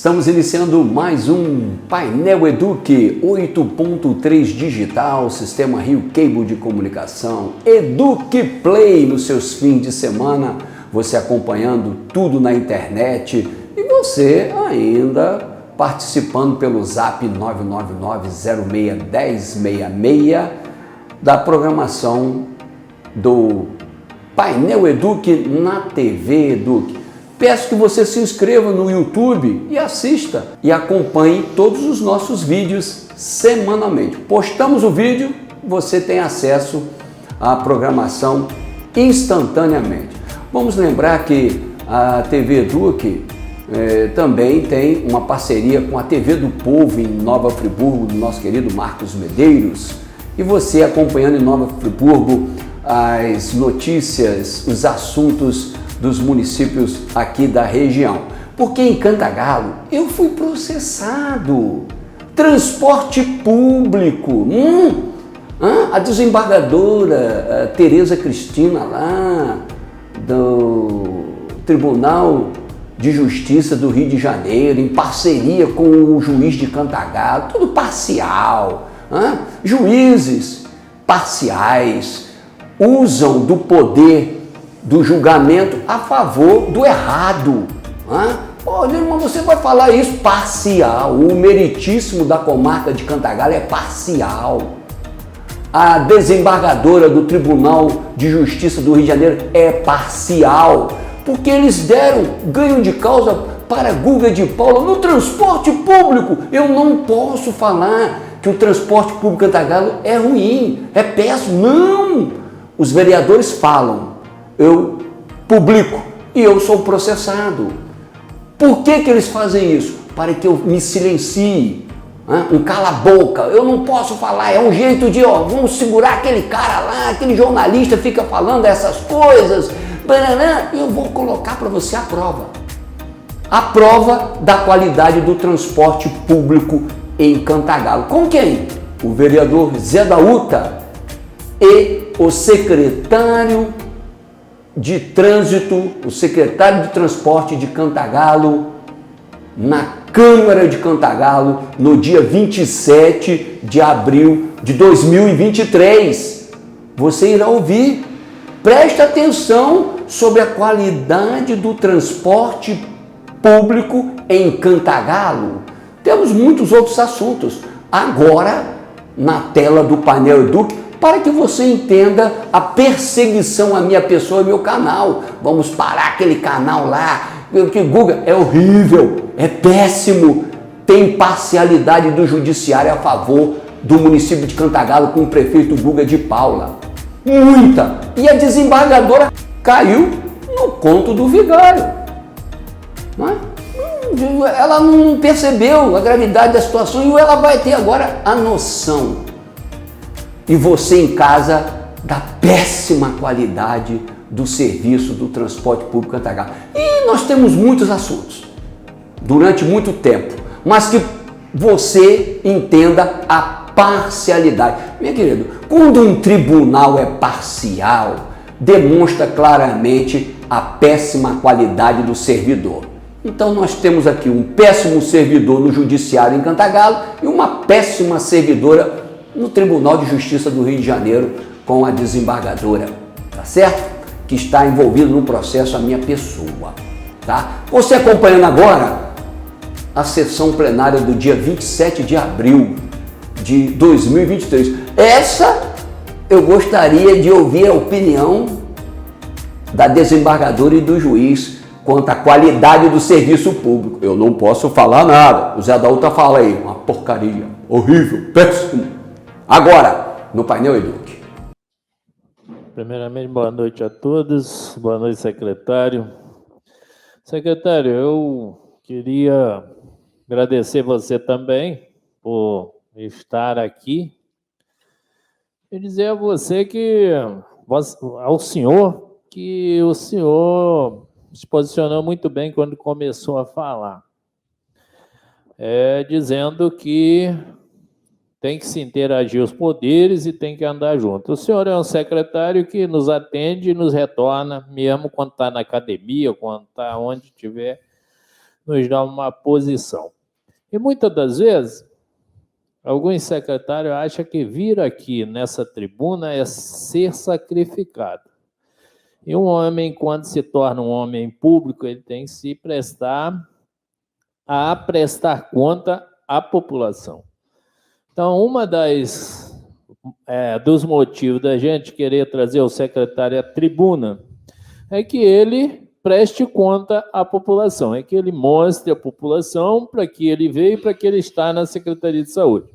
Estamos iniciando mais um Painel Eduque 8.3 digital, sistema Rio Cable de comunicação, Eduque Play nos seus fins de semana, você acompanhando tudo na internet e você ainda participando pelo zap 999061066 da programação do Painel Eduque na TV Eduque. Peço que você se inscreva no YouTube e assista e acompanhe todos os nossos vídeos semanalmente. Postamos o vídeo, você tem acesso à programação instantaneamente. Vamos lembrar que a TV Eduque também tem uma parceria com a TV do Povo em Nova Friburgo, do nosso querido Marcos Medeiros. E você acompanhando em Nova Friburgo as notícias, os assuntos dos municípios aqui da região. Porque em Cantagalo eu fui processado. Transporte público. A desembargadora Tereza Cristina lá do Tribunal de Justiça do Rio de Janeiro, em parceria com o juiz de Cantagalo, tudo parcial. Juízes parciais usam do poder do julgamento a favor do errado. Olha, irmão, você vai falar isso parcial. O meritíssimo da comarca de Cantagalo é parcial. A desembargadora do Tribunal de Justiça do Rio de Janeiro é parcial. Porque eles deram ganho de causa para Guga de Paula no transporte público. Eu não posso falar que o transporte público em Cantagalo é ruim, é péssimo. Não! Os vereadores falam. Eu publico e eu sou processado. Por que eles fazem isso? Para que eu me silencie, um cala-boca. Eu não posso falar, é um jeito de, vamos segurar aquele cara lá, aquele jornalista fica falando essas coisas, e eu vou colocar para você a prova. A prova da qualidade do transporte público em Cantagalo. Com quem? O vereador Zé da Uta e o secretário de Trânsito, o secretário de Transporte de Cantagalo, na Câmara de Cantagalo, no dia 27 de abril de 2023. Você irá ouvir. Preste atenção sobre a qualidade do transporte público em Cantagalo. Temos muitos outros assuntos. Agora, na tela do Painel Eduque, para que você entenda a perseguição à minha pessoa e meu canal. Vamos parar aquele canal lá, que Guga é horrível, é péssimo, tem parcialidade do judiciário a favor do município de Cantagalo com o prefeito Guga de Paula. Muita! E a desembargadora caiu no conto do vigário. Ela não percebeu a gravidade da situação e ela vai ter agora a noção. E você em casa, da péssima qualidade do serviço do transporte público Cantagalo. E nós temos muitos assuntos, durante muito tempo, mas que você entenda a parcialidade. Meu querido, quando um tribunal é parcial, demonstra claramente a péssima qualidade do servidor. Então nós temos aqui um péssimo servidor no judiciário em Cantagalo e uma péssima servidora no Tribunal de Justiça do Rio de Janeiro com a desembargadora, tá certo? Que está envolvido no processo a minha pessoa, tá? Você acompanhando agora a sessão plenária do dia 27 de abril de 2023. Essa eu gostaria de ouvir a opinião da desembargadora e do juiz quanto à qualidade do serviço público. Eu não posso falar nada. O Zé da Uta fala aí, uma porcaria, horrível, péssimo. Agora, no Painel Eduque. Primeiramente, boa noite a todos. Boa noite, secretário. Secretário, eu queria agradecer você também por estar aqui e dizer a você ao senhor, que o senhor se posicionou muito bem quando começou a falar, dizendo que tem que se interagir os poderes e tem que andar junto. O senhor é um secretário que nos atende e nos retorna, mesmo quando está na academia, quando está onde estiver, nos dá uma posição. E muitas das vezes, alguns secretários acham que vir aqui nessa tribuna é ser sacrificado. E um homem, quando se torna um homem público, ele tem que se prestar conta à população. Então, uma dos motivos da gente querer trazer o secretário à tribuna é que ele preste conta à população, é que ele mostre à população para que ele veio e para que ele está na Secretaria de Saúde.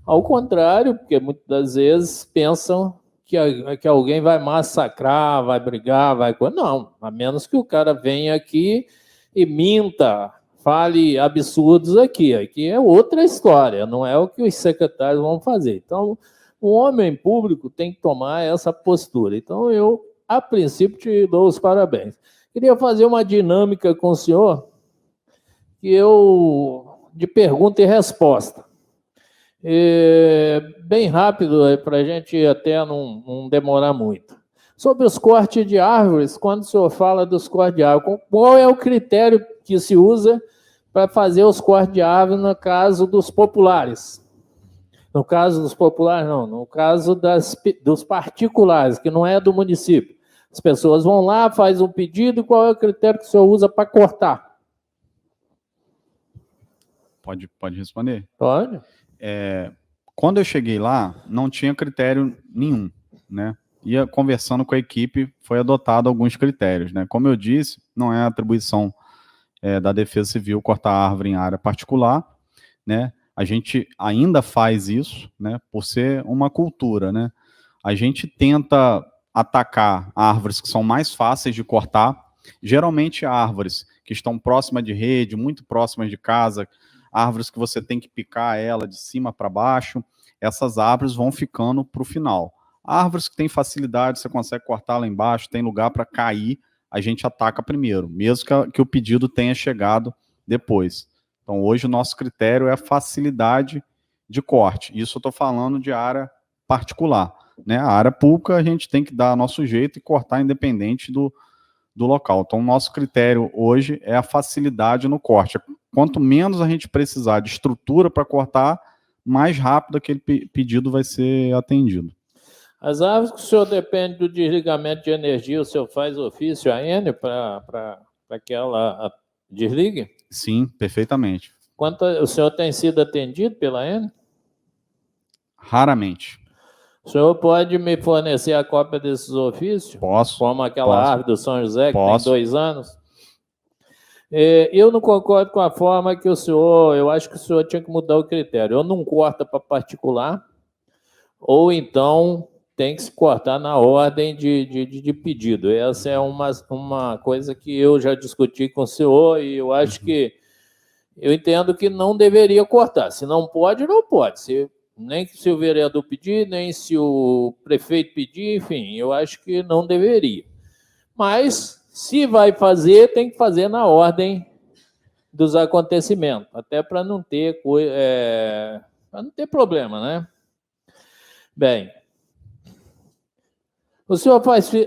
Ao contrário, porque muitas das vezes pensam que alguém vai massacrar, vai brigar, Não, a menos que o cara venha aqui e minta, fale absurdos aqui. Aqui é outra história, não é o que os secretários vão fazer. Então, o homem público tem que tomar essa postura. Então, eu, a princípio, te dou os parabéns. Queria fazer uma dinâmica com o senhor, de pergunta e resposta. Bem rápido, para a gente até não demorar muito. Sobre os cortes de árvores, quando o senhor fala dos cortes de árvore, qual é o critério que se usa para fazer os cortes de árvore no caso dos populares? No caso dos populares, não. No caso dos particulares, que não é do município. As pessoas vão lá, fazem um pedido, e qual é o critério que o senhor usa para cortar? Pode responder? Pode. Quando eu cheguei lá, não tinha critério nenhum, né? Ia conversando com a equipe, foi adotado alguns critérios, né? Como eu disse, não é atribuição da Defesa Civil cortar árvore em área particular, né? A gente ainda faz isso, né? Por ser uma cultura, né? A gente tenta atacar árvores que são mais fáceis de cortar, geralmente árvores que estão próximas de rede, muito próximas de casa, árvores que você tem que picar ela de cima para baixo, essas árvores vão ficando para o final. Árvores que têm facilidade, você consegue cortar lá embaixo, tem lugar para cair, a gente ataca primeiro, mesmo que o pedido tenha chegado depois. Então, hoje o nosso critério é a facilidade de corte. Isso eu estou falando de área particular, né? A área pública a gente tem que dar nosso jeito e cortar independente do local. Então, o nosso critério hoje é a facilidade no corte. Quanto menos a gente precisar de estrutura para cortar, mais rápido aquele pedido vai ser atendido. As árvores que o senhor depende do desligamento de energia, o senhor faz ofício à Enel para que ela desligue? Sim, perfeitamente. O senhor tem sido atendido pela Enel? Raramente. O senhor pode me fornecer a cópia desses ofícios? Posso. Como aquela árvore do São José, que Posso. tem 2 anos? Eu não concordo com a forma que eu acho que o senhor tinha que mudar o critério. Ou não corta para particular, ou então tem que se cortar na ordem de pedido. Essa é uma coisa que eu já discuti com o senhor e eu acho que eu entendo que não deveria cortar. Se não pode, não pode. Nem se o vereador pedir, nem se o prefeito pedir, enfim, eu acho que não deveria. Mas, se vai fazer, tem que fazer na ordem dos acontecimentos, até para não ter problema, né? Bem, o senhor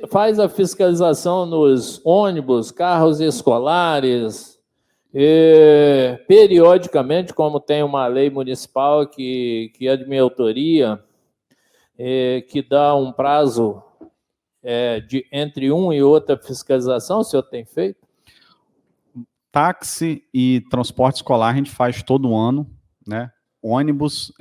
faz a fiscalização nos ônibus, carros escolares, periodicamente, como tem uma lei municipal que é de minha autoria, que dá um prazo entre uma e outra fiscalização, o senhor tem feito? Táxi e transporte escolar a gente faz todo ano, né? Ônibus,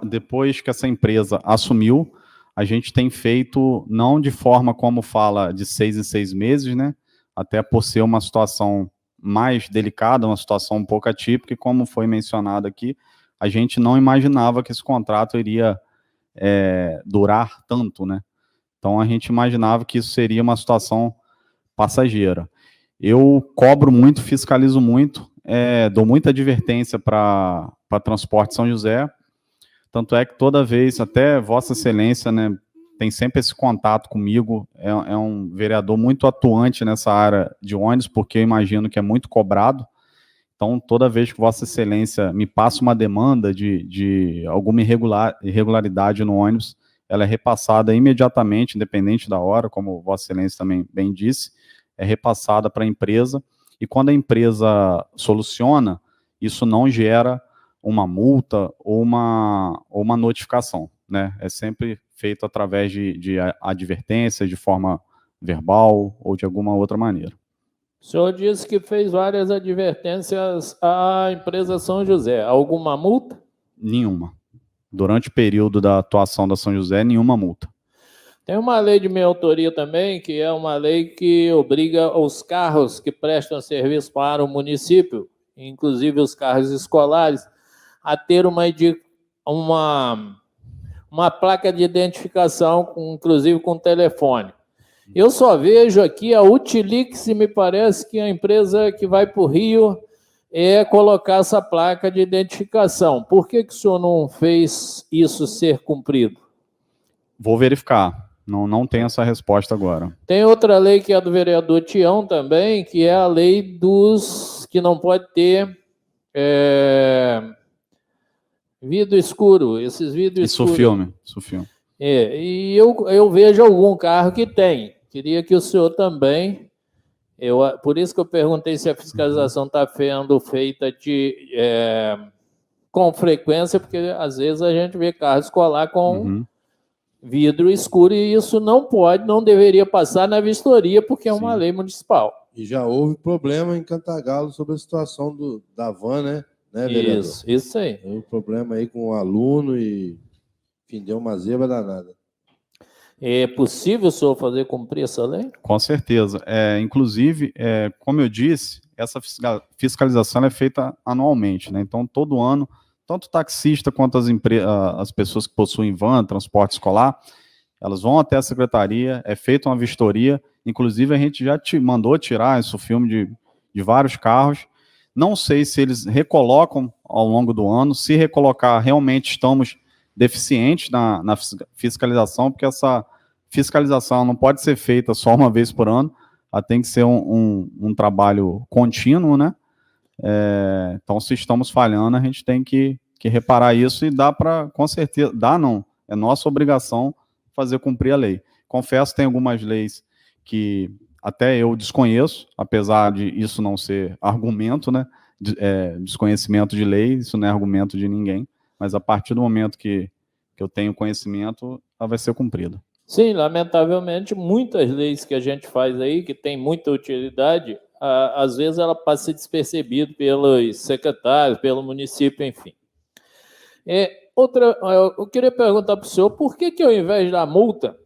depois que essa empresa assumiu, a gente tem feito, não de forma como fala, de 6 em 6 meses, né? Até por ser uma situação mais delicada, uma situação um pouco atípica, e como foi mencionado aqui, a gente não imaginava que esse contrato iria durar tanto, né? Então, a gente imaginava que isso seria uma situação passageira. Eu cobro muito, fiscalizo muito, dou muita advertência para Transporte São José, tanto é que toda vez, até Vossa Excelência, né, tem sempre esse contato comigo, é um vereador muito atuante nessa área de ônibus, porque eu imagino que é muito cobrado. Então, toda vez que Vossa Excelência me passa uma demanda de alguma irregularidade no ônibus, ela é repassada imediatamente, independente da hora, como Vossa Excelência também bem disse, é repassada para a empresa, e quando a empresa soluciona, isso não gera uma multa ou uma notificação, né? É sempre feito através de advertência, de forma verbal ou de alguma outra maneira. O senhor disse que fez várias advertências à empresa São José. Alguma multa? Nenhuma. Durante o período da atuação da São José, nenhuma multa. Tem uma lei de minha autoria também, que é uma lei que obriga os carros que prestam serviço para o município, inclusive os carros escolares, a ter uma placa de identificação, inclusive com telefone. Eu só vejo aqui a Utilix, e me parece que a empresa que vai para o Rio é colocar essa placa de identificação. Por que o senhor não fez isso ser cumprido? Vou verificar. Não tenho essa resposta agora. Tem outra lei que é do vereador Tião também, que é a lei dos que não pode ter vidro escuro, esses vidros escuros. Isso filme. E eu vejo algum carro que tem. Queria que o senhor também... por isso que eu perguntei se a fiscalização está sendo feita com frequência, porque às vezes a gente vê carro escolar com vidro escuro e isso não deveria passar na vistoria, porque é uma lei municipal. E já houve problema em Cantagalo sobre a situação da van, né? Vereador? Isso aí. Houve problema aí com o aluno e, enfim, deu uma zebra danada. É possível o senhor fazer cumprir essa lei? Com certeza. Inclusive, como eu disse, essa fiscalização é feita anualmente, né? Então, todo ano, tanto o taxista quanto as pessoas que possuem van, transporte escolar, elas vão até a secretaria, é feita uma vistoria, inclusive a gente já mandou tirar esse filme de vários carros. Não sei se eles recolocam ao longo do ano, se recolocar, realmente estamos deficientes na fiscalização, porque essa fiscalização não pode ser feita só uma vez por ano, ela tem que ser um trabalho contínuo, né? Então, se estamos falhando, a gente tem que reparar isso e dá para, com certeza, é nossa obrigação fazer cumprir a lei. Confesso que tem algumas leis que até eu desconheço, apesar de isso não ser argumento, né? Desconhecimento de lei, isso não é argumento de ninguém, mas a partir do momento que eu tenho conhecimento, ela vai ser cumprida. Sim, lamentavelmente, muitas leis que a gente faz aí, que tem muita utilidade, às vezes ela passa despercebida pelos secretários, pelo município, enfim. Eu queria perguntar para o senhor, por que ao invés da multa,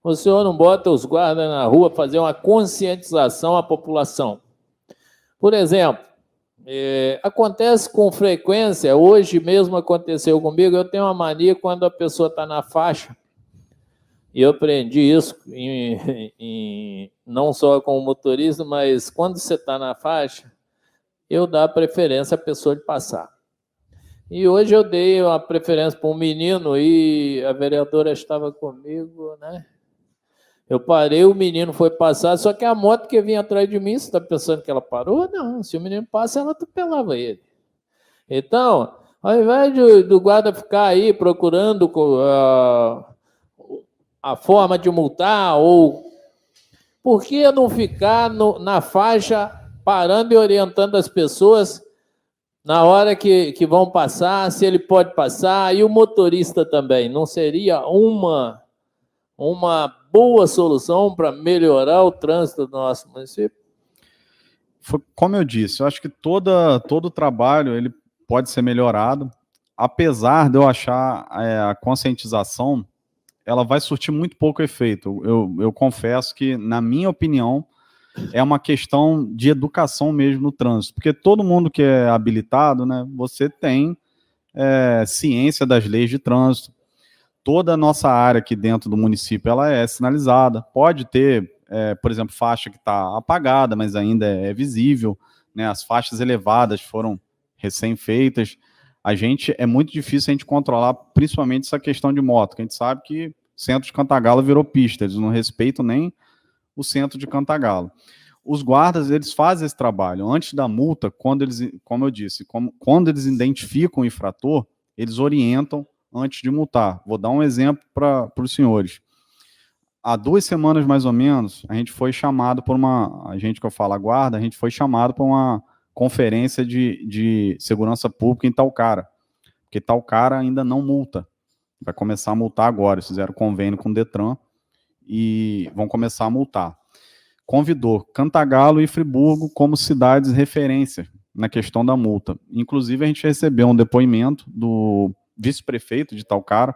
o senhor não bota os guardas na rua fazer uma conscientização à população? Por exemplo, acontece com frequência, hoje mesmo aconteceu comigo, eu tenho uma mania quando a pessoa está na faixa, e eu aprendi isso não só com o motorista, mas quando você está na faixa, eu dou preferência à pessoa de passar. E hoje eu dei uma preferência para um menino e a vereadora estava comigo, né? Eu parei, o menino foi passar, só que a moto que vinha atrás de mim, você está pensando que ela parou? Não, se o menino passa, ela atropelava ele. Então, ao invés do guarda ficar aí procurando a forma de multar, ou por que não ficar na faixa parando e orientando as pessoas na hora que vão passar, se ele pode passar, e o motorista também? Não seria uma boa solução para melhorar o trânsito do nosso município? Como eu disse, eu acho que todo o trabalho ele pode ser melhorado, apesar de eu achar a conscientização, ela vai surtir muito pouco efeito. Eu confesso que, na minha opinião, é uma questão de educação mesmo no trânsito, porque todo mundo que é habilitado, né, você tem ciência das leis de trânsito. Toda a nossa área aqui dentro do município ela é sinalizada. Pode ter, por exemplo, faixa que está apagada, mas ainda é visível, né? As faixas elevadas foram recém-feitas. É muito difícil a gente controlar, principalmente essa questão de moto, que a gente sabe que o centro de Cantagalo virou pista, eles não respeitam nem o centro de Cantagalo. Os guardas, eles fazem esse trabalho. Antes da multa, quando eles, como eu disse, quando eles identificam o infrator, eles orientam antes de multar. Vou dar um exemplo para os senhores. há 2 semanas mais ou menos, a gente foi chamado por a gente que eu falo, a guarda, a gente foi chamado para uma conferência de segurança pública em Talcara, porque Talcara ainda não multa, vai começar a multar agora, eles fizeram convênio com o Detran e vão começar a multar. Convidou Cantagalo e Friburgo como cidades referência na questão da multa. Inclusive, a gente recebeu um depoimento do vice-prefeito de Talcara,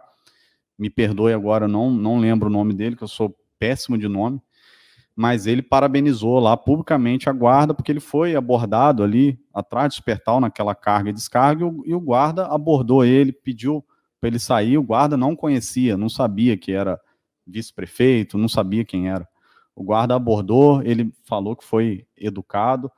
me perdoe agora, não lembro o nome dele, que eu sou péssimo de nome, mas ele parabenizou lá publicamente a guarda, porque ele foi abordado ali atrás do Espertal, naquela carga e descarga, e o guarda abordou ele, pediu para ele sair, o guarda não conhecia, não sabia que era vice-prefeito, não sabia quem era. O guarda abordou, ele falou que foi educado,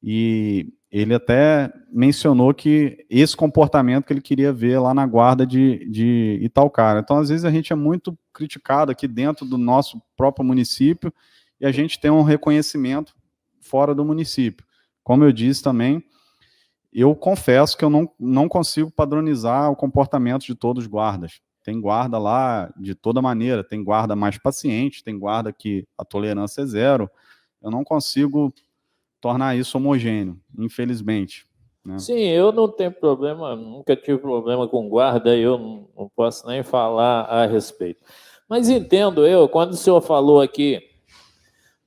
e ele até mencionou que esse comportamento que ele queria ver lá na guarda de Italcara. Então, às vezes, a gente é muito criticado aqui dentro do nosso próprio município e a gente tem um reconhecimento fora do município. Como eu disse também, eu confesso que eu não consigo padronizar o comportamento de todos os guardas. Tem guarda lá de toda maneira, tem guarda mais paciente, tem guarda que a tolerância é zero. Eu não consigo tornar isso homogêneo, infelizmente. Né? Sim, eu não tenho problema, nunca tive problema com guarda, eu não posso nem falar a respeito. Mas entendo eu, quando o senhor falou aqui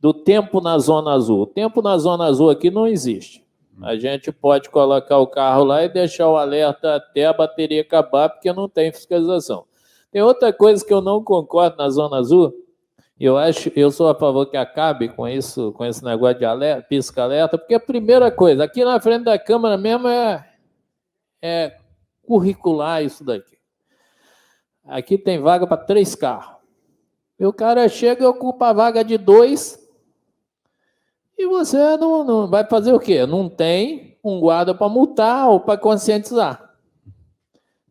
do tempo na Zona Azul, o tempo na Zona Azul aqui não existe. A gente pode colocar o carro lá e deixar o alerta até a bateria acabar, porque não tem fiscalização. Tem outra coisa que eu não concordo na Zona Azul. Eu sou a favor que acabe com isso, com esse negócio de alerta, pisca-alerta, porque a primeira coisa, aqui na frente da Câmara mesmo é curricular isso daqui. Aqui tem vaga para 3 carros. E o cara chega e ocupa a vaga de 2 e você não vai fazer o quê? Não tem um guarda para multar ou para conscientizar.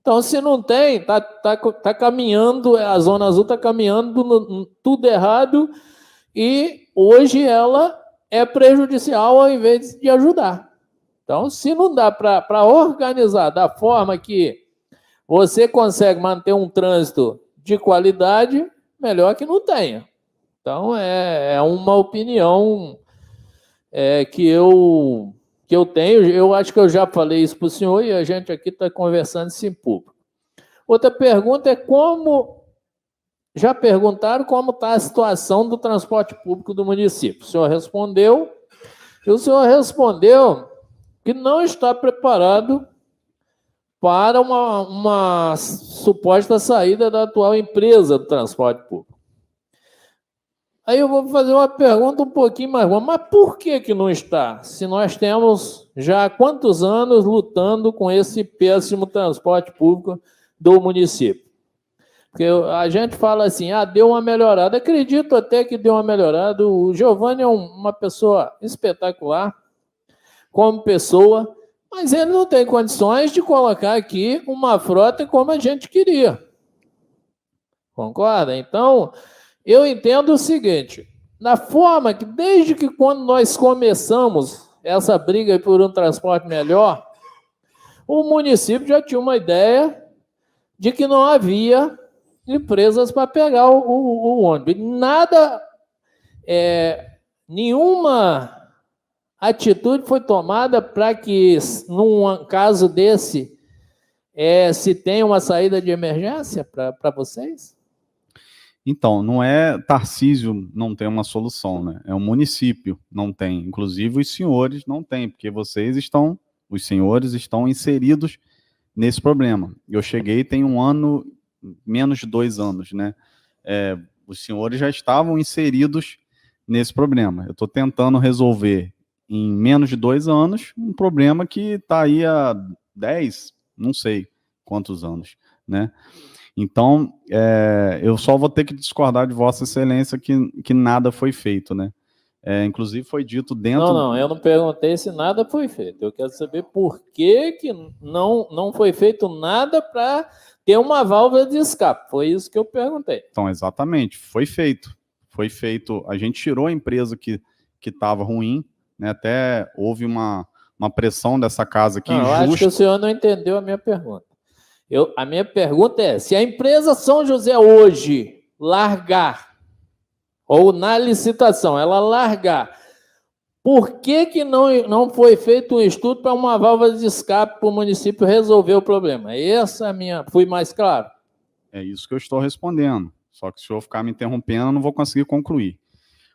Então, se não tem, tá caminhando, a Zona Azul está caminhando tudo errado e hoje ela é prejudicial ao invés de ajudar. Então, se não dá para organizar da forma que você consegue manter um trânsito de qualidade, melhor que não tenha. Então, é uma opinião que eu tenho, eu acho que eu já falei isso para o senhor e a gente aqui está conversando isso em público. Outra pergunta é já perguntaram como está a situação do transporte público do município. O senhor respondeu, e o senhor respondeu que não está preparado para uma suposta saída da atual empresa do transporte público. Aí eu vou fazer uma pergunta um pouquinho mais longa. Mas por que não está? Se nós temos já há quantos anos lutando com esse péssimo transporte público do município? Porque a gente fala assim, deu uma melhorada. Acredito até que deu uma melhorada. O Giovanni é uma pessoa espetacular, como pessoa, mas ele não tem condições de colocar aqui uma frota como a gente queria. Concorda? Então, eu entendo o seguinte, na forma que, desde que quando nós começamos essa briga por um transporte melhor, o município já tinha uma ideia de que não havia empresas para pegar o ônibus. Nenhuma atitude foi tomada para que, num caso desse, se tenha uma saída de emergência para vocês? Então, não é Tarcísio não tem uma solução, né? É o município não tem. Inclusive, os senhores não têm, porque os senhores estão inseridos nesse problema. Eu cheguei tem um ano, menos de 2 anos, né? Os senhores já estavam inseridos nesse problema. Eu estou tentando resolver em menos de 2 anos um problema que está aí há 10, não sei quantos anos, né? Então, eu só vou ter que discordar de Vossa Excelência que nada foi feito, né? Inclusive foi dito dentro... Não, eu não perguntei se nada foi feito. Eu quero saber por que não foi feito nada para ter uma válvula de escape. Foi isso que eu perguntei. Então, exatamente, foi feito. Foi feito, a gente tirou a empresa que estava ruim, né? Até houve uma pressão dessa casa aqui injusta. Eu acho que o senhor não entendeu a minha pergunta. A minha pergunta é, se a empresa São José hoje largar ou na licitação, ela largar, por que não foi feito um estudo para uma válvula de escape para o município resolver o problema? Essa é a minha... Fui mais claro? É isso que eu estou respondendo. Só que se eu ficar me interrompendo, eu não vou conseguir concluir.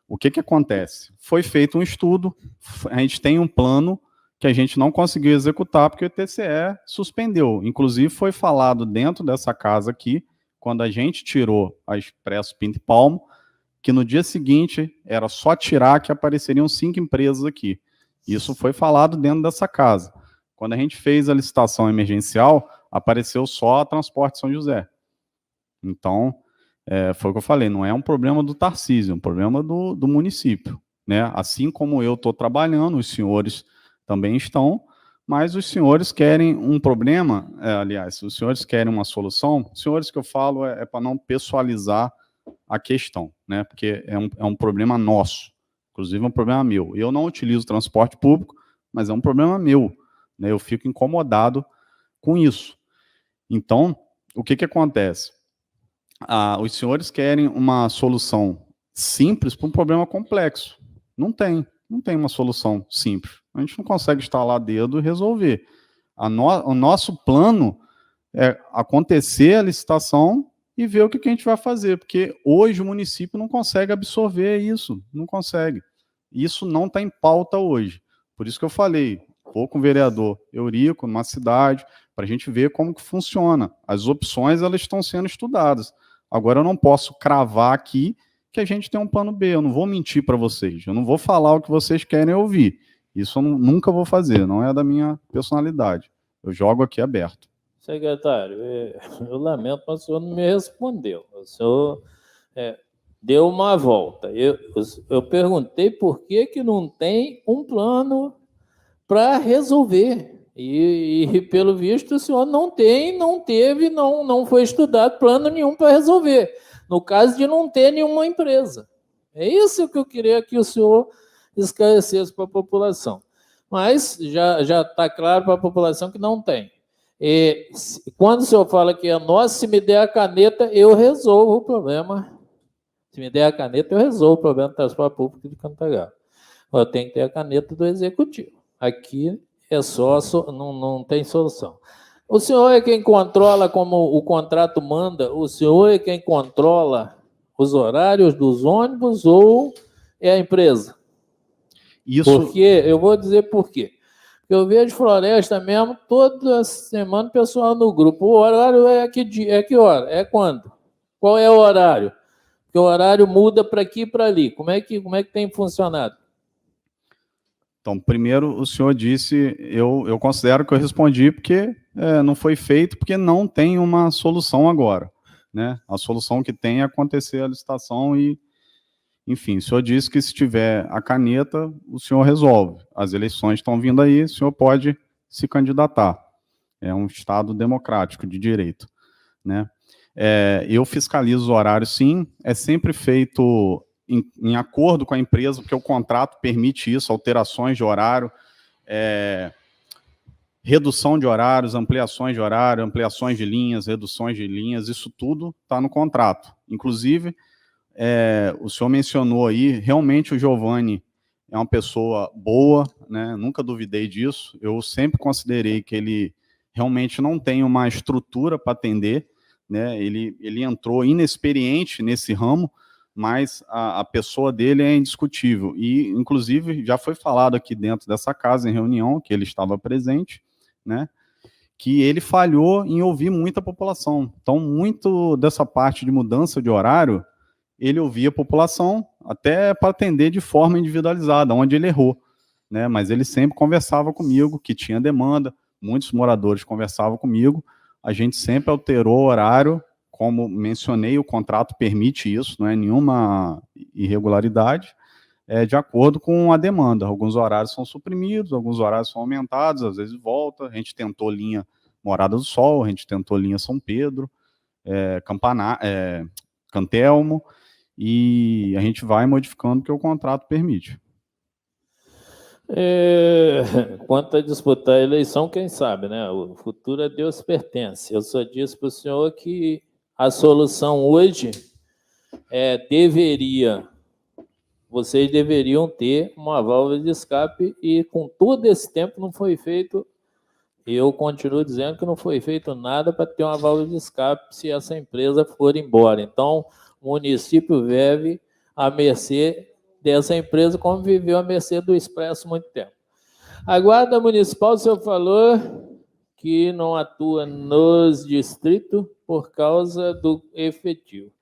O que acontece? Foi feito um estudo, a gente tem um plano que a gente não conseguiu executar porque o TCE suspendeu. Inclusive, foi falado dentro dessa casa aqui, quando a gente tirou a Expresso Pinto e Palmo, que no dia seguinte era só tirar que apareceriam 5 empresas aqui. Isso foi falado dentro dessa casa. Quando a gente fez a licitação emergencial, apareceu só a Transporte São José. Então, foi o que eu falei, não é um problema do Tarcísio, é um problema do município, né? Assim como eu estou trabalhando, os senhores também estão, mas os senhores querem um problema, aliás, os senhores querem uma solução, os senhores que eu falo é para não pessoalizar a questão, né? Porque é um problema nosso, inclusive é um problema meu. Eu não utilizo transporte público, mas é um problema meu, né? Eu fico incomodado com isso. Então, o que acontece? Os senhores querem uma solução simples para um problema complexo. Não tem uma solução simples. A gente não consegue estalar dedo e resolver. O nosso plano é acontecer a licitação e ver o que a gente vai fazer, porque hoje o município não consegue absorver isso, não consegue. Isso não está em pauta hoje. Por isso que eu falei, vou com o vereador Eurico, numa cidade, para a gente ver como que funciona. As opções, elas estão sendo estudadas. Agora, eu não posso cravar aqui que a gente tem um plano B, eu não vou mentir para vocês, eu não vou falar o que vocês querem ouvir. Isso eu nunca vou fazer, não é da minha personalidade. Eu jogo aqui aberto. Secretário, eu lamento, mas o senhor não me respondeu. O senhor deu uma volta. Eu perguntei por que não tem um plano para resolver. E, pelo visto, o senhor não teve, não foi estudado plano nenhum para resolver. No caso de não ter nenhuma empresa. É isso que eu queria que o senhor esclarecesse para a população. Mas já está claro para a população que não tem. E quando o senhor fala que é nosso, se me der a caneta, eu resolvo o problema. Se me der a caneta, eu resolvo o problema do transporte público de Cantagalo. Eu tenho que ter a caneta do executivo. Aqui é só, não tem solução. O senhor é quem controla, como o contrato manda, o senhor é quem controla os horários dos ônibus ou é a empresa? Isso... Porque, eu vou dizer por quê. Eu vejo Floresta mesmo, toda semana, o pessoal no grupo. O horário é que hora? É quando? Qual é o horário? Porque o horário muda para aqui e para ali. Como é que tem funcionado? Então, primeiro, o senhor disse, eu considero que eu respondi porque não foi feito, porque não tem uma solução agora, né? A solução que tem é acontecer a licitação e, enfim, o senhor disse que se tiver a caneta, o senhor resolve. As eleições estão vindo aí, o senhor pode se candidatar. É um Estado democrático de direito, né? Eu fiscalizo os horários, sim, é sempre feito em acordo com a empresa, porque o contrato permite isso, alterações de horário, redução de horários, ampliações de horário, ampliações de linhas, reduções de linhas, isso tudo está no contrato. Inclusive, o senhor mencionou aí, realmente o Giovanni é uma pessoa boa, né? Nunca duvidei disso, eu sempre considerei que ele realmente não tem uma estrutura para atender, né? Ele entrou inexperiente nesse ramo, mas a pessoa dele é indiscutível. E, inclusive, já foi falado aqui dentro dessa casa, em reunião, que ele estava presente, né, que ele falhou em ouvir muita população. Então, muito dessa parte de mudança de horário, ele ouvia a população até para atender de forma individualizada, onde ele errou, né, mas ele sempre conversava comigo, que tinha demanda, muitos moradores conversavam comigo, a gente sempre alterou o horário. Como mencionei, o contrato permite isso, não é nenhuma irregularidade, de acordo com a demanda. Alguns horários são suprimidos, alguns horários são aumentados, às vezes volta. A gente tentou linha Morada do Sol, a gente tentou linha São Pedro, Cantelmo, e a gente vai modificando o que o contrato permite. Quanto a disputar a eleição, quem sabe, né? O futuro a Deus pertence. Eu só disse para o senhor que a solução hoje deveria vocês deveriam ter uma válvula de escape e com todo esse tempo não foi feito. Eu continuo dizendo que não foi feito nada para ter uma válvula de escape se essa empresa for embora. Então, o município vive à mercê dessa empresa, como viveu à mercê do Expresso há muito tempo. A Guarda Municipal, o senhor falou que não atua nos distritos por causa do efetivo.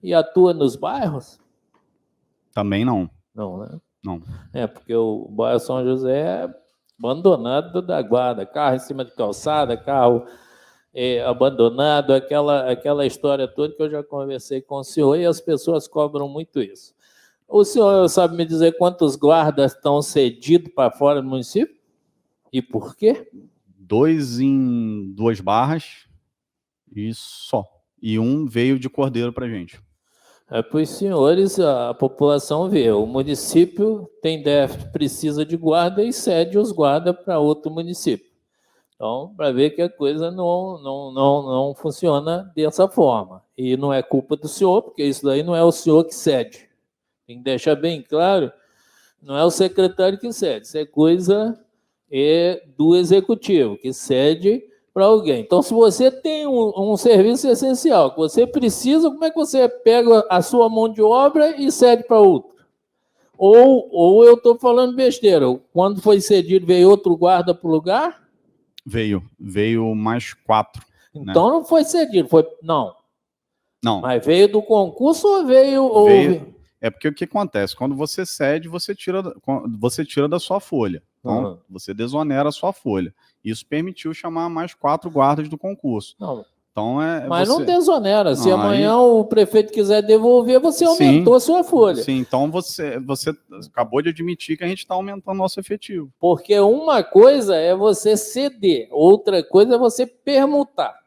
E atua nos bairros? Também não. Não, né? Não. Porque o bairro São José é abandonado da guarda, carro em cima de calçada, carro abandonado, aquela história toda que eu já conversei com o senhor e as pessoas cobram muito isso. O senhor sabe me dizer quantos guardas estão cedidos para fora do município? E por quê? 2 em 2 barras e só. E um veio de Cordeiro para a gente. Para os senhores, a população vê, o município tem déficit, precisa de guarda e cede os guardas para outro município. Então, para ver que a coisa não funciona dessa forma. E não é culpa do senhor, porque isso daí não é o senhor que cede. Tem que deixar bem claro, não é o secretário que cede, isso é coisa do executivo, que cede para alguém. Então, se você tem um serviço essencial que você precisa, como é que você pega a sua mão de obra e cede para outro? Ou eu estou falando besteira, quando foi cedido, veio outro guarda para o lugar? Veio mais 4. Então, né? Não foi cedido, não. Mas veio do concurso ou veio... É porque o que acontece? Quando você cede, você tira da sua folha. Então, você desonera a sua folha. Isso permitiu chamar mais 4 guardas do concurso. Não. Então, Mas não desonera. Se amanhã o prefeito quiser devolver, você aumentou a sua folha. Sim, então você acabou de admitir que a gente está aumentando o nosso efetivo. Porque uma coisa é você ceder, outra coisa é você permutar.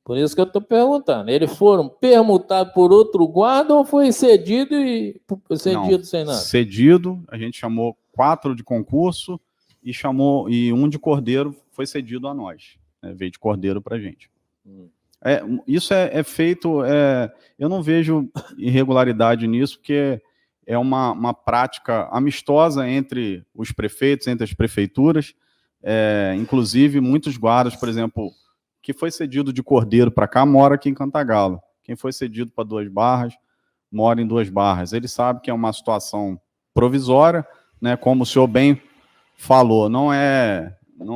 Por isso que eu estou perguntando. Eles foram permutados por outro guarda ou foi cedido sem nada? Cedido, a gente chamou 4 de concurso e um de Cordeiro foi cedido a nós. Veio de Cordeiro para a gente. Isso é feito... eu não vejo irregularidade nisso, porque é uma prática amistosa entre os prefeitos, entre as prefeituras. Inclusive, muitos guardas, por exemplo... que foi cedido de Cordeiro para cá, mora aqui em Cantagalo. Quem foi cedido para 2 barras, mora em 2 barras. Ele sabe que é uma situação provisória, né? Como o senhor bem falou,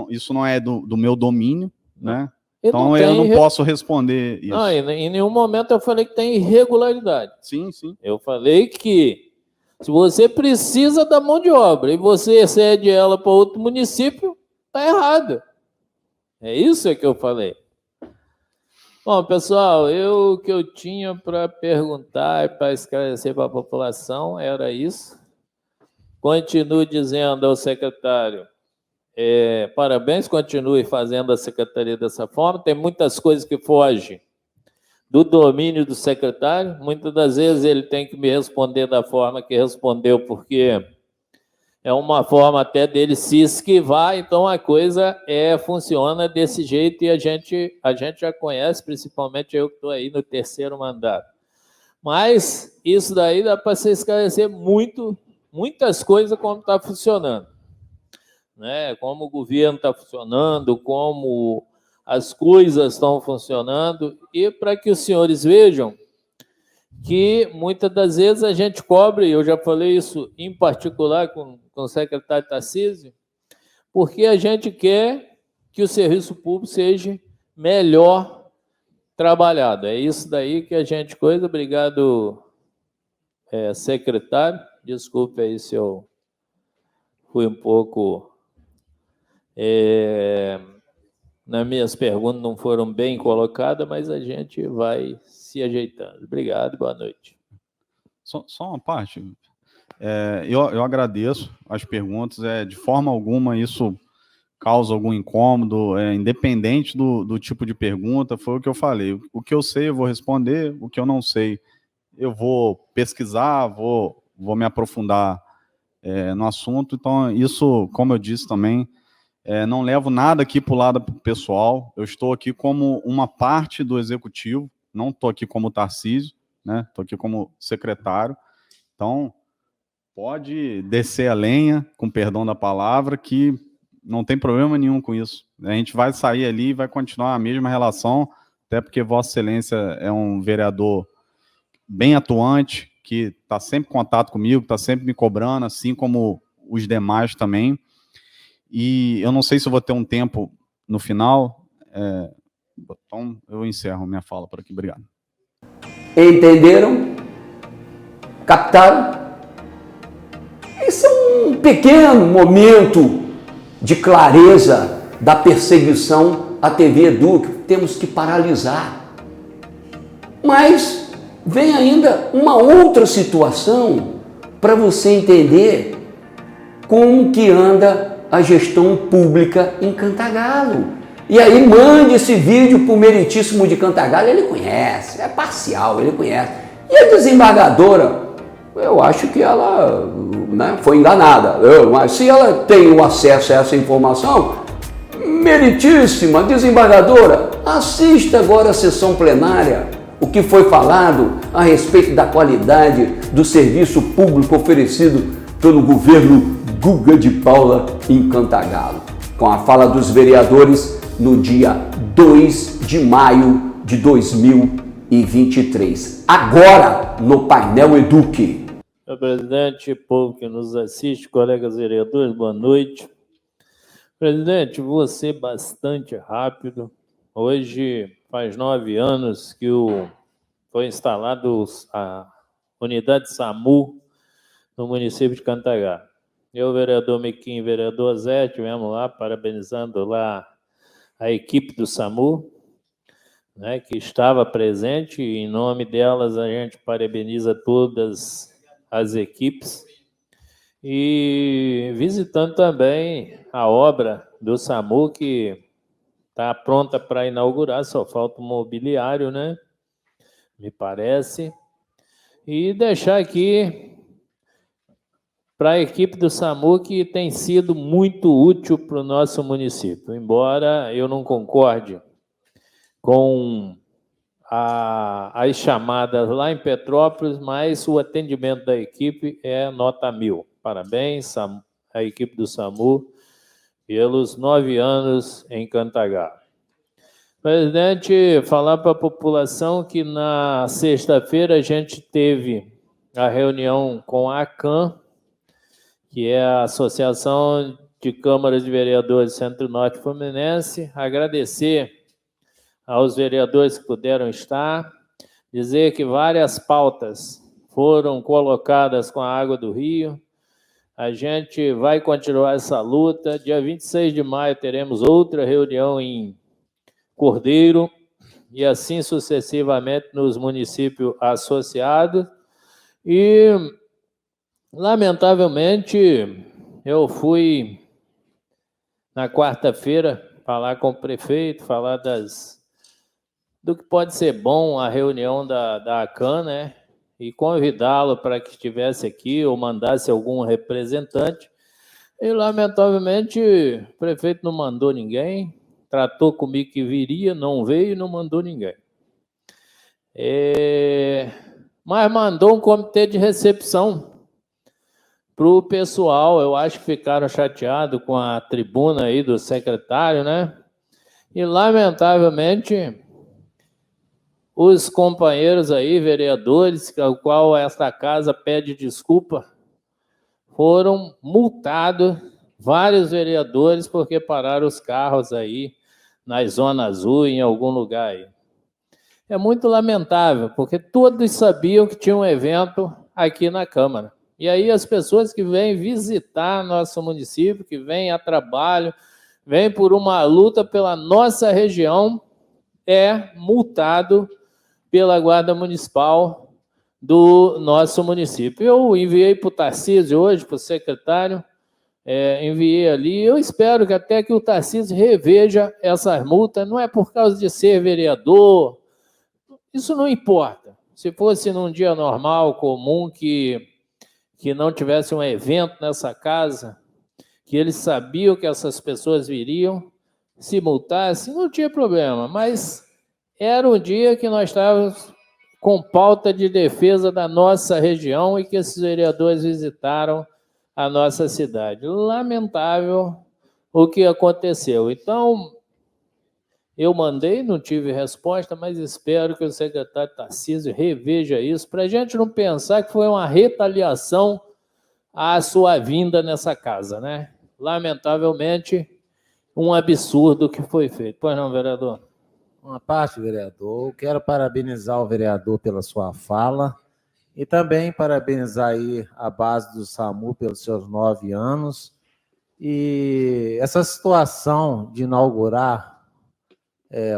isso não é do meu domínio, né? Então eu não posso responder isso. Não, em nenhum momento eu falei que tem irregularidade. Sim. Eu falei que se você precisa da mão de obra e você cede ela para outro município, está errado. É isso que eu falei. Bom, pessoal, o que eu tinha para perguntar e para esclarecer para a população era isso. Continuo dizendo ao secretário, parabéns, continue fazendo a secretaria dessa forma. Tem muitas coisas que fogem do domínio do secretário. Muitas das vezes ele tem que me responder da forma que respondeu, porque... é uma forma até dele se esquivar, então a coisa funciona desse jeito e a gente já conhece, principalmente eu que estou aí no 3º mandato. Mas isso daí dá para se esclarecer muitas coisas como está funcionando. Né? Como o governo está funcionando, como as coisas estão funcionando, e para que os senhores vejam que muitas das vezes a gente cobre, eu já falei isso em particular com o secretário Tarcísio, porque a gente quer que o serviço público seja melhor trabalhado. É isso daí que a gente coisa. Obrigado, secretário. Desculpe aí se eu fui um pouco... nas minhas perguntas não foram bem colocadas, mas a gente vai se ajeitando. Obrigado, boa noite. Só uma parte. Eu agradeço as perguntas. De forma alguma isso causa algum incômodo, independente do tipo de pergunta, foi o que eu falei. O que eu sei eu vou responder, o que eu não sei eu vou pesquisar, vou me aprofundar no assunto. Então, isso, como eu disse também, não levo nada aqui para o lado pessoal. Eu estou aqui como uma parte do executivo, não estou aqui como Tarcísio, né? Estou aqui como secretário. Então, Pode descer a lenha, com perdão da palavra, que não tem problema nenhum com isso. A gente vai sair ali e vai continuar a mesma relação, até porque Vossa Excelência é um vereador bem atuante, que está sempre em contato comigo, está sempre me cobrando, assim como os demais também. E eu não sei se eu vou ter um tempo no final, então eu encerro minha fala por aqui. Obrigado. Entenderam? Captaram? Esse é um pequeno momento de clareza da perseguição à TV Edu, que temos que paralisar. Mas vem ainda uma outra situação para você entender como que anda a gestão pública em Cantagalo. E aí mande esse vídeo para o meritíssimo de Cantagalo, ele conhece, é parcial, ele conhece. E a desembargadora, eu acho que ela, né, foi enganada. Mas se ela tem o acesso a essa informação, meritíssima desembargadora, assista agora a sessão plenária, o que foi falado a respeito da qualidade do serviço público oferecido pelo governo Guga de Paula em Cantagalo, com a fala dos vereadores no dia 2 de maio de 2023. Agora, no Painel Eduque. Senhor presidente, povo que nos assiste, colegas vereadores, boa noite. Presidente, vou ser bastante rápido. Hoje faz 9 anos que foi instalado a unidade SAMU no município de Cantagalo. Eu, vereador Mequim e vereador Zé, estivemos lá parabenizando lá a equipe do SAMU, né, que estava presente, e em nome delas a gente parabeniza todas as equipes. E visitando também a obra do SAMU, que está pronta para inaugurar, só falta o mobiliário, né? Me parece. E deixar aqui para a equipe do SAMU, que tem sido muito útil para o nosso município. Embora eu não concorde com as chamadas lá em Petrópolis, mas o atendimento da equipe é nota 1000. Parabéns à equipe do SAMU pelos 9 anos em Cantagalo. Presidente, falar para a população que na sexta-feira a gente teve a reunião com a ACAM, que é a Associação de Câmaras de Vereadores Centro-Norte Fluminense. Agradecer aos vereadores que puderam estar, dizer que várias pautas foram colocadas com a água do Rio. A gente vai continuar essa luta. Dia 26 de maio teremos outra reunião em Cordeiro e assim sucessivamente nos municípios associados. E, lamentavelmente, eu fui na quarta-feira falar com o prefeito, falar do que pode ser bom a reunião da ACAM, né? E convidá-lo para que estivesse aqui ou mandasse algum representante. E, lamentavelmente, o prefeito não mandou ninguém, tratou comigo que viria, não veio e não mandou ninguém. Mas mandou um comitê de recepção para o pessoal. Eu acho que ficaram chateados com a tribuna aí do secretário, né? E, lamentavelmente, os companheiros aí, vereadores, ao qual esta casa pede desculpa, foram multados, vários vereadores, porque pararam os carros aí na Zona Azul, em algum lugar aí. É muito lamentável, porque todos sabiam que tinha um evento aqui na Câmara. E aí as pessoas que vêm visitar nosso município, que vêm a trabalho, vêm por uma luta pela nossa região, é multado pela Guarda Municipal do nosso município. Eu enviei para o Tarcísio hoje, para o secretário, enviei ali. Eu espero que até que o Tarcísio reveja essas multas. Não é por causa de ser vereador, isso não importa. Se fosse num dia normal, comum, que não tivesse um evento nessa casa, que eles sabiam que essas pessoas viriam, se multasse, não tinha problema, mas era um dia que nós estávamos com pauta de defesa da nossa região e que esses vereadores visitaram a nossa cidade. Lamentável o que aconteceu. Então, eu mandei, não tive resposta, mas espero que o secretário Tarcísio reveja isso, para a gente não pensar que foi uma retaliação à sua vinda nessa casa, né? Lamentavelmente, um absurdo que foi feito. Pois não, vereador? Uma parte, vereador. Eu quero parabenizar o vereador pela sua fala e também parabenizar aí a base do SAMU pelos seus 9 anos. E essa situação de inaugurar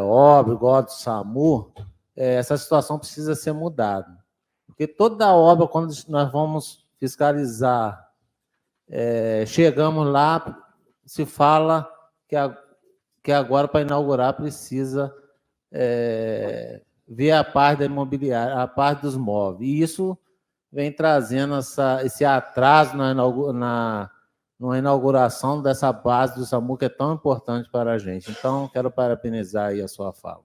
obra igual a do SAMU, essa situação precisa ser mudada. Porque toda obra, quando nós vamos fiscalizar, chegamos lá, se fala que agora para inaugurar precisa ver a parte da imobiliária, a parte dos móveis. E isso vem trazendo esse atraso na inauguração dessa base do SAMU, que é tão importante para a gente. Então, quero parabenizar aí a sua fala.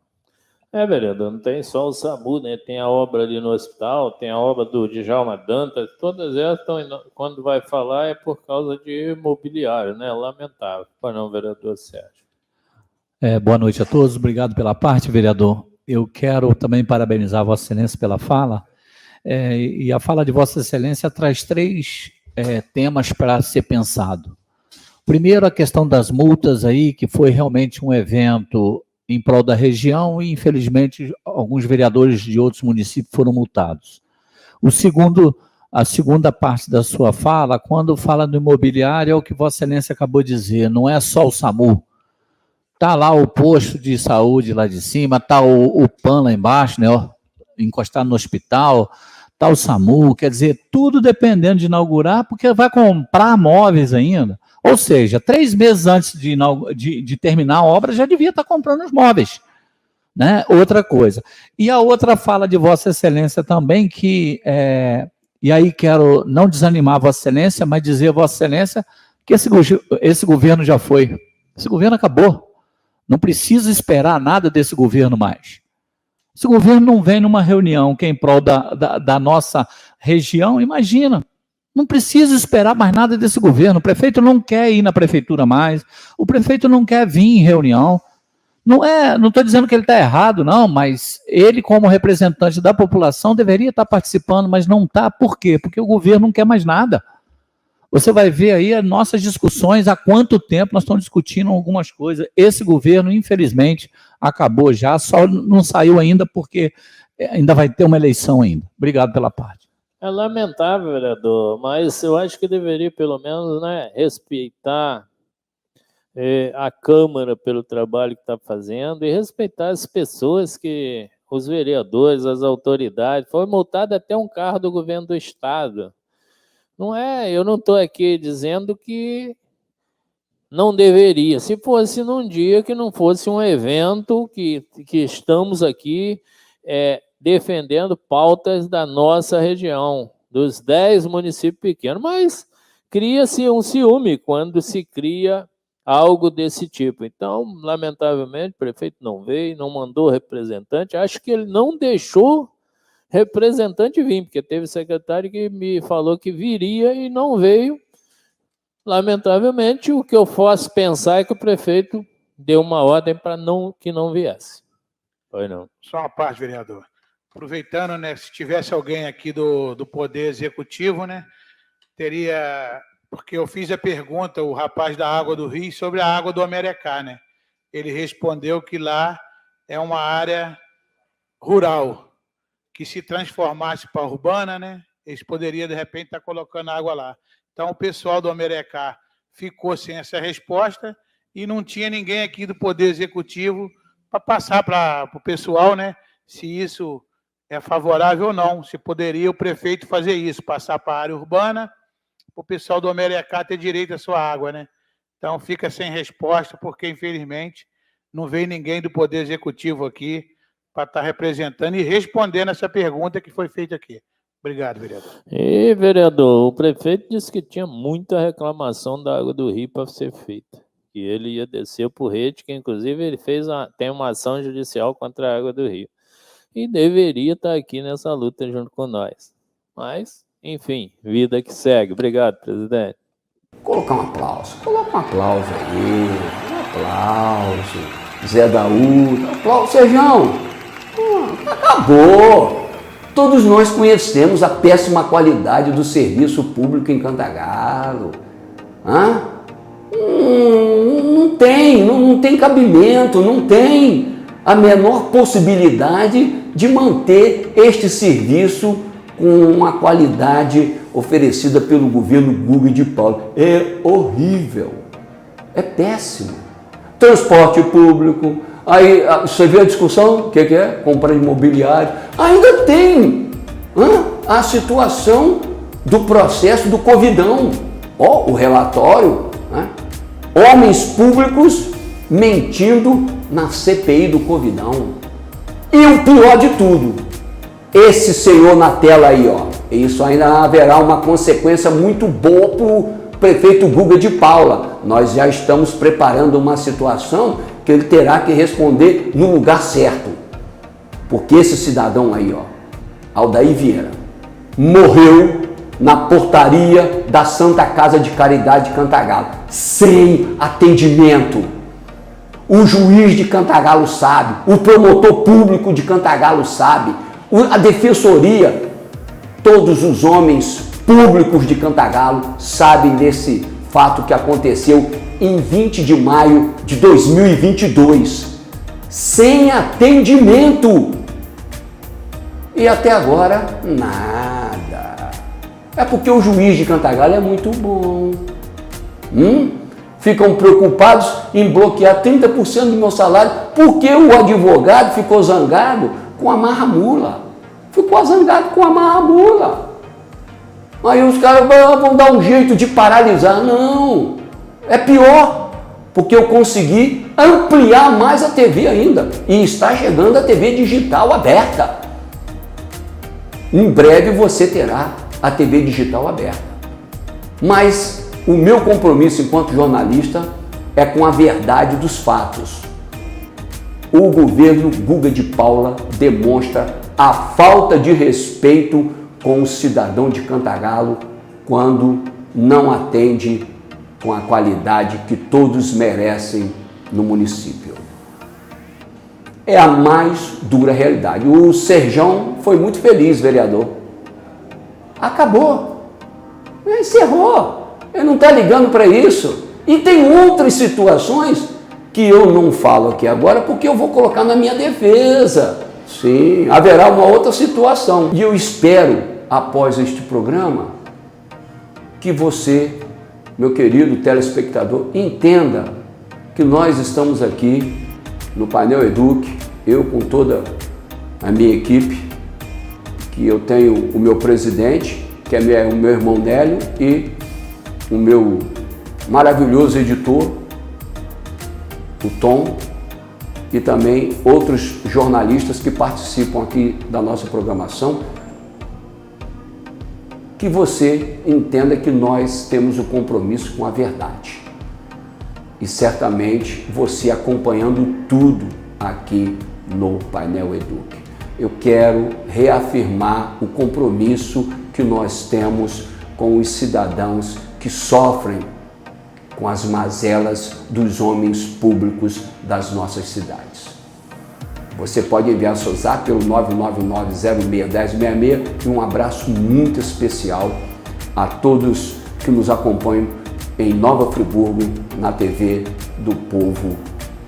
Vereador, não tem só o SAMU, né? Tem a obra ali no hospital, tem a obra do Djalma Dantas, todas elas estão, quando vai falar, é por causa de imobiliário, né? Lamentável. Pois não, vereador Sérgio? Boa noite a todos, obrigado pela parte, vereador. Eu quero também parabenizar a Vossa Excelência pela fala, e a fala de Vossa Excelência traz 3 temas para ser pensado. Primeiro, a questão das multas aí, que foi realmente um evento em prol da região e, infelizmente, alguns vereadores de outros municípios foram multados. O segundo, a segunda parte da sua fala, quando fala do imobiliário, é o que Vossa Excelência acabou de dizer, não é só o SAMU. Está lá o posto de saúde lá de cima, está o PAN lá embaixo, né, encostado no hospital, está o SAMU, quer dizer, tudo dependendo de inaugurar, porque vai comprar móveis ainda. Ou seja, 3 meses antes de terminar a obra, já devia estar comprando os móveis. Né? Outra coisa. E a outra fala de Vossa Excelência também, que, e aí quero não desanimar Vossa Excelência, mas dizer a Vossa Excelência que esse governo já foi. Esse governo acabou. Não precisa esperar nada desse governo mais. Esse governo não vem numa reunião que é em prol da nossa região, imagina. Não precisa esperar mais nada desse governo. O prefeito não quer ir na prefeitura mais, o prefeito não quer vir em reunião. Não estou dizendo que ele está errado, não, mas ele, como representante da população, deveria estar participando, mas não está. Por quê? Porque o governo não quer mais nada. Você vai ver aí as nossas discussões, há quanto tempo nós estamos discutindo algumas coisas. Esse governo, infelizmente, acabou já, só não saiu ainda porque ainda vai ter uma eleição ainda. Obrigado pela parte. É lamentável, vereador, mas eu acho que deveria, pelo menos, né, respeitar a Câmara pelo trabalho que está fazendo e respeitar as pessoas os vereadores, as autoridades. Foi multado até um carro do governo do Estado. Eu não estou aqui dizendo que não deveria. Se fosse num dia que não fosse um evento que estamos aqui defendendo pautas da nossa região, dos 10 municípios pequenos, mas cria-se um ciúme quando se cria algo desse tipo. Então, lamentavelmente, o prefeito não veio, não mandou representante, acho que ele não deixou representante vir, porque teve secretário que me falou que viria e não veio. Lamentavelmente, o que eu posso pensar é que o prefeito deu uma ordem para que não viesse. Pois não. Só uma parte, vereador. Aproveitando, né, se tivesse alguém aqui do Poder Executivo, né, teria... Porque eu fiz a pergunta, o rapaz da Água do Rio, sobre a água do Americá, né? Ele respondeu que lá é uma área rural, que se transformasse para urbana, né, eles poderiam, de repente, estar colocando água lá. Então, o pessoal do Americá ficou sem essa resposta e não tinha ninguém aqui do Poder Executivo para passar para o pessoal, né, se isso é favorável ou não, se poderia o prefeito fazer isso, passar para a área urbana, para o pessoal do Americá ter direito à sua água, né? Então, fica sem resposta, porque, infelizmente, não veio ninguém do Poder Executivo aqui para estar representando e respondendo essa pergunta que foi feita aqui. Obrigado, vereador. E, vereador, o prefeito disse que tinha muita reclamação da água do Rio para ser feita. Que ele ia descer para o rede, que inclusive ele tem uma ação judicial contra a água do Rio. e deveria estar aqui nessa luta junto com nós. Mas, enfim, vida que segue. Obrigado, presidente. Coloca um aplauso. Coloca um aplauso aí. Um aplauso. Zé Daúdo. Aplauso. Sejão. Acabou. Todos nós conhecemos a péssima qualidade do serviço público em Cantagalo. Não tem cabimento, não tem a menor possibilidade de manter este serviço com uma qualidade oferecida pelo governo Guga de Paula. É horrível, é péssimo. Transporte público, aí você vê a discussão, o que é? Compra imobiliária. Ainda tem a situação do processo do Covidão. O relatório, homens públicos mentindo na CPI do Covidão. E o pior de tudo, esse senhor na tela aí, isso ainda haverá uma consequência muito boa para o prefeito Guga de Paula. Nós já estamos preparando uma situação que ele terá que responder no lugar certo. Porque esse cidadão aí, Aldair Vieira, morreu na portaria da Santa Casa de Caridade de Cantagalo, sem atendimento. O juiz de Cantagalo sabe, o promotor público de Cantagalo sabe, a defensoria, todos os homens públicos de Cantagalo sabem desse fato que aconteceu em 20 de maio de 2022, sem atendimento. E até agora, nada. É porque o juiz de Cantagalo é muito bom. Ficam preocupados em bloquear 30% do meu salário porque o advogado ficou zangado com a marra-mula. Ficou zangado com a marra-mula. Aí os caras vão dar um jeito de paralisar. Não, é pior, porque eu consegui ampliar mais a TV ainda. E está chegando a TV digital aberta. Em breve você terá a TV digital aberta. Mas o meu compromisso enquanto jornalista é com a verdade dos fatos. O governo Guga de Paula demonstra a falta de respeito com o cidadão de Cantagalo quando não atende com a qualidade que todos merecem no município. É a mais dura realidade. O Serjão foi muito feliz, vereador. Acabou. Encerrou. Ele não está ligando para isso. E tem outras situações que eu não falo aqui agora porque eu vou colocar na minha defesa. Sim, haverá uma outra situação. E eu espero, após este programa, que você, meu querido telespectador, entenda que nós estamos aqui no Painel Eduque, eu com toda a minha equipe, que eu tenho o meu presidente, que é o meu irmão Nélio, e o meu maravilhoso editor, o Tom, e também outros jornalistas que participam aqui da nossa programação, que você entenda que nós temos o compromisso com a verdade. E certamente você acompanhando tudo aqui no Painel Eduque. Eu quero reafirmar o compromisso que nós temos com os cidadãos que sofrem com as mazelas dos homens públicos das nossas cidades. Você pode enviar seu zap pelo 999-06-1066 e um abraço muito especial a todos que nos acompanham em Nova Friburgo, na TV do povo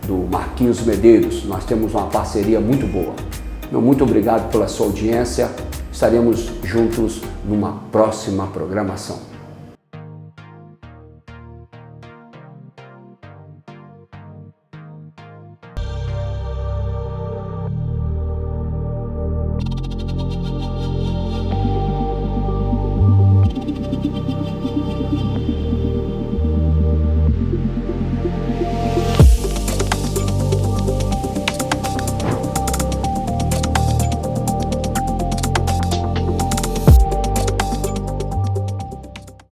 do Marquinhos Medeiros. Nós temos uma parceria muito boa. Muito obrigado pela sua audiência. Estaremos juntos numa próxima programação.